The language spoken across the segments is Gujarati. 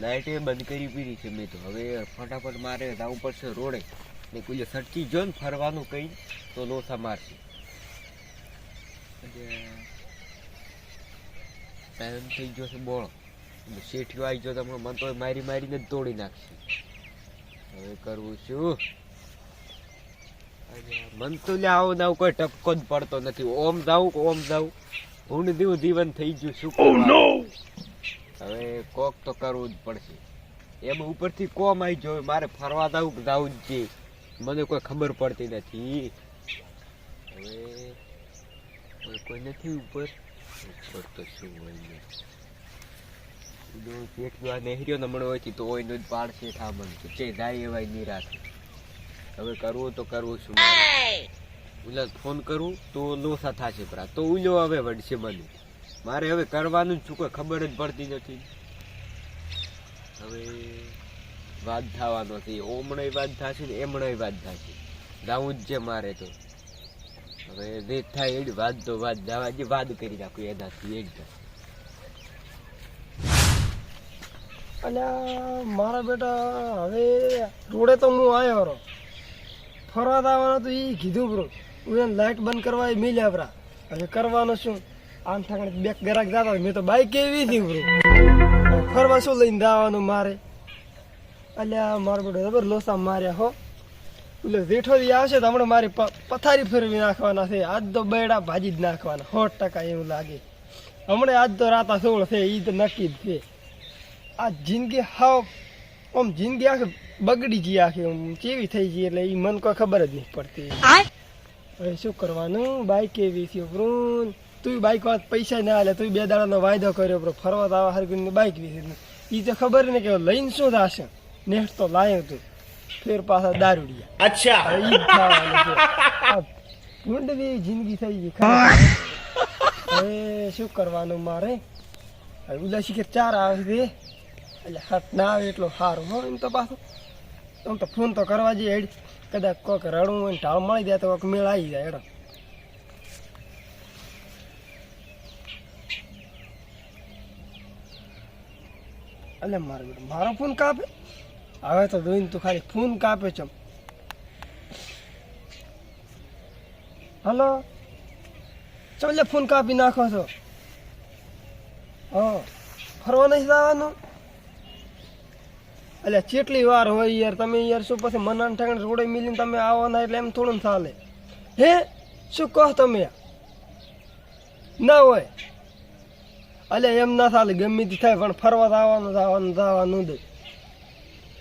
લાઈટ એ બંધ કરી પીધી છે મેં તો. હવે ફટાફટ મારે જવું પડશે રોડે ને કોઈ સટકી જો ને ફરવાનું કઈ તો લોસા મારશે. ટાઈમ થઈ ગયો છે બોળો. શેઠિયો આવી ગયો તમને મન તો મારી મારીને જ તોડી નાખશે. હવે કરવું શું? મન તો લે આવું ના કોઈ ટપકો જ પડતો નથી. ઓમ જાઉં ઊંડ દીવું જીવન થઈ ગયું. શું હવે કોક તો કરવું જ પડશે. એમાં ઉપરથી કોમ આવી ગયો. મારે ફરવા જવું જ છે. મને કોઈ ખબર પડતી નથી. હવે કોઈ નથી ઉપર તો શું હોય પેટવા નહેર્યો નમણો હોય તો ઓયનો જ પાડશે થામણ છે જાય એવાય નિરાશ. હવે કરવું તો કરવું શું? ઉલા ફોન કરું તો લોસા થશે પરા તો ઉલો હવે વળશે મને. મારે હવે કરવાનું જ શું કોઈ ખબર જ પડતી નથી. હવે વાત થવાનો છે. ઓમણે વાત થશે ને એમણે વાત થશે. જાવું જ છે મારે તો. હવે જે થાય એની વાત તો વાત જવા જે વાત કરી નાખું એનાથી એક. અલ્યા મારા બેટા હવે રોડે તો હું આવ્યો રો ફરવા આવવાનો તો એ કીધું બ્રો. હું લાઇટ બંધ કરવા એ મિલ્યા બરા. હવે કરવાનું શું? આમ ઠાકણે બે ગરાક જતા હોય. મેં તો બાઈક એવી હતી બ્રો. ફરવા શું લઈને જવાનું મારે? અલ્યા મારો બેટો જબર લોસા માર્યા હો. એટલે જેઠો આવશે તો હમણાં મારી પથારી ફેરવી નાખવાના છે. આજ તો બેડા ભાજી જ નાખવાના 100% એવું લાગે. હમણાં આજ તો રાતા 16 છે એ તો નક્કી જ છે. આ જિંદગી હાવ આમ જિંદગી આખી બગડી ગઈ. આખી આમ કેવી થઈ ગઈ એટલે એ મને કોઈ ખબર જ નહીં પડતી. હવે શું કરવાનું? બાઈક એવી થયો બ્રો. તું બાઈક વાત પૈસા ના હાલે. તું 2 દાડાનો વાયદો કર્યો બ્રો ફરવા તો આવા હરગું બાઈક વીસી. એ તો ખબર ને કે લઈને શું થશે. નેક્સ્ટ તો લાયો તું ફેર પાછા દારૂડિયા. અચ્છા ઈ જ થવાનું છે. ભૂંડવી જિંદગી થઈ ગઈ. હવે શું કરવાનું મારે? હવે ઉદાસી કે 4 આવે છે એટલે હાથ ના આવે એટલો સારું હો. એમ તો પાછું આમ તો ફોન તો કરવા જઈએ. કદાચ કોઈક રડવું હોય ને ઢાળ મળી જાય તો કોઈક મેળ આવી જાય. એડો એટલે મારો ફોન કાપે. હવે તો જોઈને તું ખાલી ફોન કાપે છે. હલો ચાલે ફોન કાપી નાખો છો. હા ફરવા નહીં જવાનું? એટલે કેટલી વાર હોય યાર તમે યાર. શું પછી મનાન ઠેકાણે રોડે મિલીને તમે આવવાના એટલે એમ થોડું ચાલે. હે શું કહો તમે? ના હોય એટલે એમ ના ચાલે. ગમે તે થાય પણ ફરવા જવાનું દે.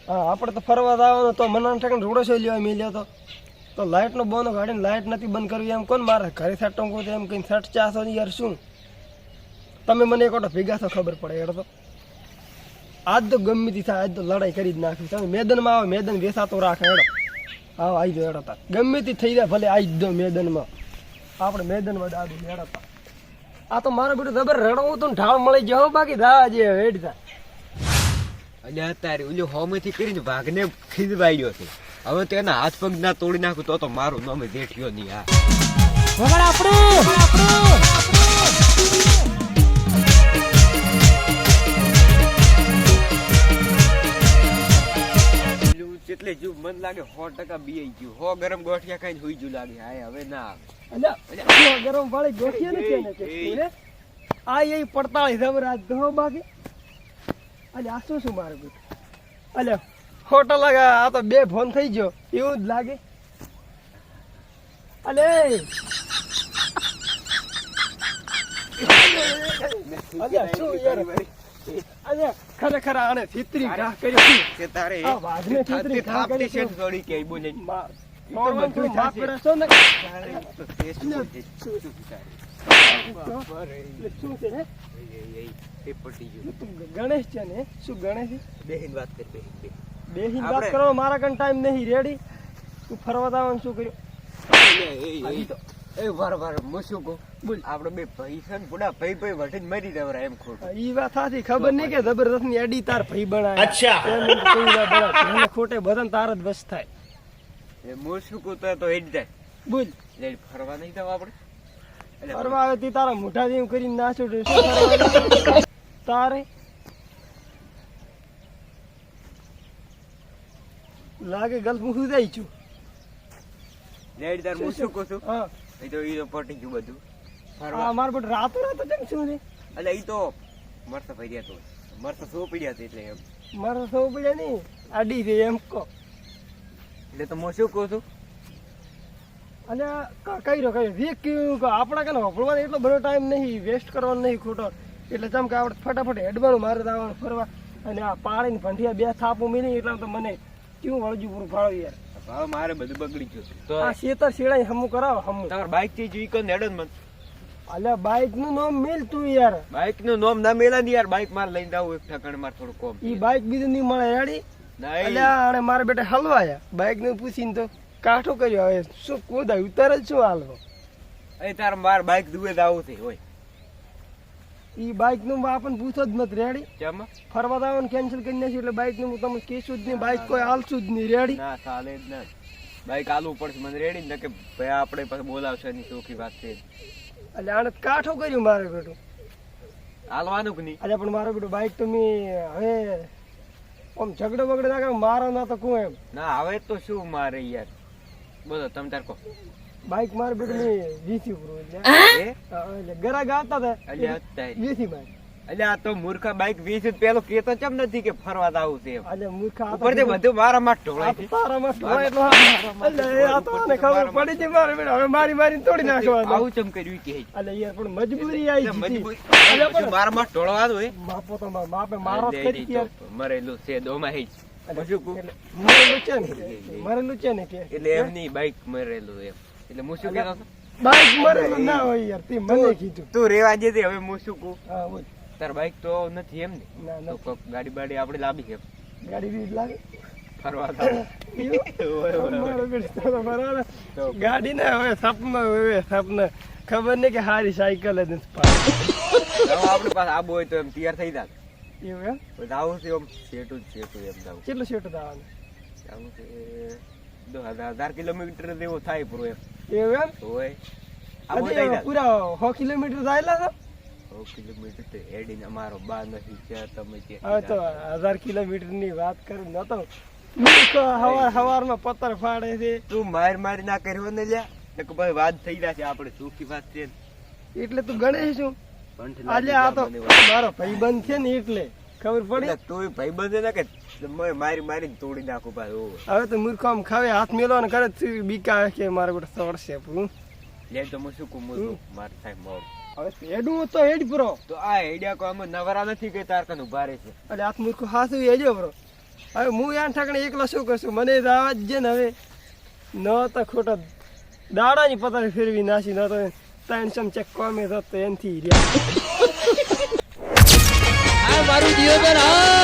હા આપણે તો ફરવા જવાનું તો મનાન ઠેકાણે રોડે શું લેવા મિલ્યો તો લાઇટનો બોનો કાઢીને લાઇટ નથી બંધ કરવી એમ કોણ મારે ઘરે સેટો કહું એમ કઈ સેટ ચાસો યાર. શું તમે મને એક ભેગા તો ખબર પડે. એડ તો આજ તો ગમે તે થાય. આજ તો લડાઈ કરી જ નાખી. તમે મેદાનમાં આવો મેદાન વેસાતો રાખે. એડો આવો આવી દો. એડો તાર ગમે તે થઈ જાય ભલે આવી જ દો મેદાનમાં. આપણે મેદાનમાં દાદુ એડતા. આ તો મારો બેટું જબર રડવું તો ઢાળ મળી જાવ બાકી ધા જે હેડ થાય. એટલે અત્યારે ઓલો હોમેથી કરીને ભાગને ખીજવાડ્યો છે. હવે તો એના હાથ પગ ના તોડી નાખું તો મારું નામ જેઠ્યો નહીં. હા એટલે જો મન લાગે 100% બીઈ ગયું. 100 ગરમ ગોઠિયા ખાઈને હુઈ ગયું લાગે. હા હવે ના આવે ગરમ વાળી ગોઠિયા ને આ એ 45 જબર આજ દો બાકી. અલે આ શું મારે બેટું? અલે ખોટો લાગે. આ તો 2 ફોન થઈ ગયો એવું જ લાગે. અલે શું યાર? અરે ખરેખર આને ફિતરી ઘા કરી કે તારે આ વાઘને ફિતરી ઘા કરી છે. થોડી કે બોલે નોર્મલ તું વાત કરે છો ને? શું છે ને એ પટી ગયું. તું ગણેશ છે ને? શું ગણેશ? બેહીન વાત કર. બેહીન વાત કરો. મારા કન ટાઈમ નહીં. રેડી તું ફરવા જવાનું શું કર્યું? એ વાર શું કહું બોલ. આપડે બે ભાઈ છે ને બુડા ભાઈ વટીને મરી જવરા એમ ખોટું. ઈ વાત સાચી. ખબર નહીં કે જબરદસ્ત ની અડી તાર ભાઈ બનાય. અચ્છા ખોટે બધા તાર જ બસ થાય. એ મોર શું કહું તો હેડ જાય. બોલ ફરવા નહીં જવા આપડે? ફરવા આવે તારા મોઢા જેમ કરીને નાચો તારે લાગે ગલ્ફ હું સુધાઈ છું. લેડી તાર હું શું કહું છું હા એ તો ઈ તો પટી ગયું બધું આ ફરવા મારા બેટા રાતો રાતો કેમ છું રે એટલે ઈ તો મરતા ફર્યા તો મરતા સો પડ્યા હતા એટલે એમ મારો સૌ પડ્યા નહીં આડી રે એમ કહો. એટલે તો હું શું કહું છું અને કઈ રહ્યો વીક કેવું કે આપણા કને વાપરવાનો એટલો બધો ટાઈમ નહીં વેસ્ટ કરવાનો નહીં ખોટો એટલે જેમ કે આપણે ફટાફટ હેડવાનું મારે દાવાનું ફરવા અને આ પાડીને ભંઠિયા બે થાપું મિલી એટલે તો મને કેવું વળજુ પૂરું ફાળો યાર. ભાવ મારે બધું બગડી ગયું છે. તો આ શેતર શેડાઈ હમું કરાવો હમું. તમારે બાઇક થી જોઈ કોને હેડો ને મને અલ્યા બાઈક નું નામ મેલ તું યાર. બાઇક નું નામ ના મેલા ને યાર બાઇક મારે લઈને આવું એક ઠકાણે મારે થોડું કોમ ઈ બાઈક બીજું નહીં મળે રેડી. નહીં અલ્યા અને મારા બેટા હલવાયા બાઈક નું પૂછીને તો કાઠો કર્યો હવે શું કોદા ઉતારે જ શું હાલવો. એ તાર માર બાઇક દુએ જ આવું છે હોય ઈ બાઈક નું આપણને પૂછો જ નથી રેડી. કેમ ફરવા જવાનું કેન્સલ કરી નાખ્યું એટલે બાઈક નું તમે કહેશું જ નહીં બાઈક કોઈ હાલશું જ નહીં રેડી. ના ચાલે જ ના બાઇક આલવું પડશે મને રેડી ને કે ભાઈ આપણે પછી બોલાવશે ની ચોખ્ખી વાત છે એટલે આને કાઠો કર્યું મારે બેટું. હાલવાનું કે નહીં આજે પણ મારો બેટું બાઈક તો મેં હવે આમ ઝઘડો બગડે ના કરે મારો ના તો કોણ એમ ના હવે તો શું મારે યાર બોલો તમે તાર કહો બાઈક મારે બેટું મેં વીસી પૂરું એ એટલે ગરાગ આવતા હતા અલ્યા અત્યારે વીસી બાઈક એટલે આ તો મૂર્ખા બાઇક 20 જ પેલો કેતો કેમ નથી કે ફરવા આવું છે એમ એટલે મૂર્ખા ઉપરથી બધું મારા માં ઢોળાય છે તારામાં ઢોળાય એટલો એટલે એ આ તો આને ખબર પડી છે મારે બેટા હવે મારી મારીને તોડી નાખવાનું. આવું ચમ કર્યું કે એટલે યાર પણ મજબૂરી આવી એટલે ગઈ. મજબૂત એટલે પણ મારા માં ઢોળવાનું હોય માપો તો માપે મારો જ કરી યાર. મરેલું છે દોમાં હે પછી કહું એટલે મરેલું છે ને મરેલું છે ને કે એટલે એમની બાઇક મરેલું એમ એટલે હું શું કહેતો હતો? બાઈક મરેલું ના હોય યાર તે મને કીધું. તું રેવા દે હવે હું શું કહું હા બોલ. તાર બાઇક તો નથી એમ ને ના તો ના કોક ગાડી બાડી આપણે લાવી છે ગાડી બી લાગે ફરવા જાવું. મારો બેટો તો બરાબર. તો ગાડી ને હવે સપના હવે સપના ખબર નહીં કે હારી સાયકલ જ નથી પાડી. હવે આપણી પાસે આબુ હોય તો એમ તૈયાર થઈ જાય એવું એમ પછી આવું છે એમ સેટું જ સેટું એમ જાવું કેટલું સેટ દાવાનું આવું છે 1000 કિલોમીટર જેવો થાય પૂરો એમ એવું એમ હોય આબુ થઈ હજી જાય પૂરા 100 કિલોમીટર જાયેલા છો 100 કિલોમીટર તો એડીને અમારો બા નથી છે તમે કે હવે તો 1000 કિલોમીટર ની વાત કરું ન તો હવાર માં પત્તર ફાડે છે તું મારી ના કર્યો ને લ્યા એક ભાઈ વાત થઈ જશે આપણે સુખી વાત છે એટલે તું ગણેશ છું કંઠ આજે આ તો મારો ભાઈબંધ છે ને એટલે ખબર પડી. તું ભાઈ બંધ ને કે મારીને તોડી નાખું ભાઈ હવે તો મૂર્ખો આમ ખાવે હાથ મેલો ને કરે તો બીકા કે મારે બેટા સવડશે પૂરું. લે તો હું શું કહું મારે થાય મોડ હવે હેડું તો હેડ પૂરો તો આ હેડિયા કો અમે નવરા નથી કે તાર કન ઉભા રહે છે એટલે હાથ મૂર્ખો હાથ હેજો પૂરો. હવે હું યાર ઠાકણે એકલો શું કરશું મને આવા જ છે ને હવે ન તો ખોટા દાડાની પતારે ફેરવી નાસી ન તો 300 ચેક કોમે તો એનથી રહ્યા. આ મારું દિયોદર હા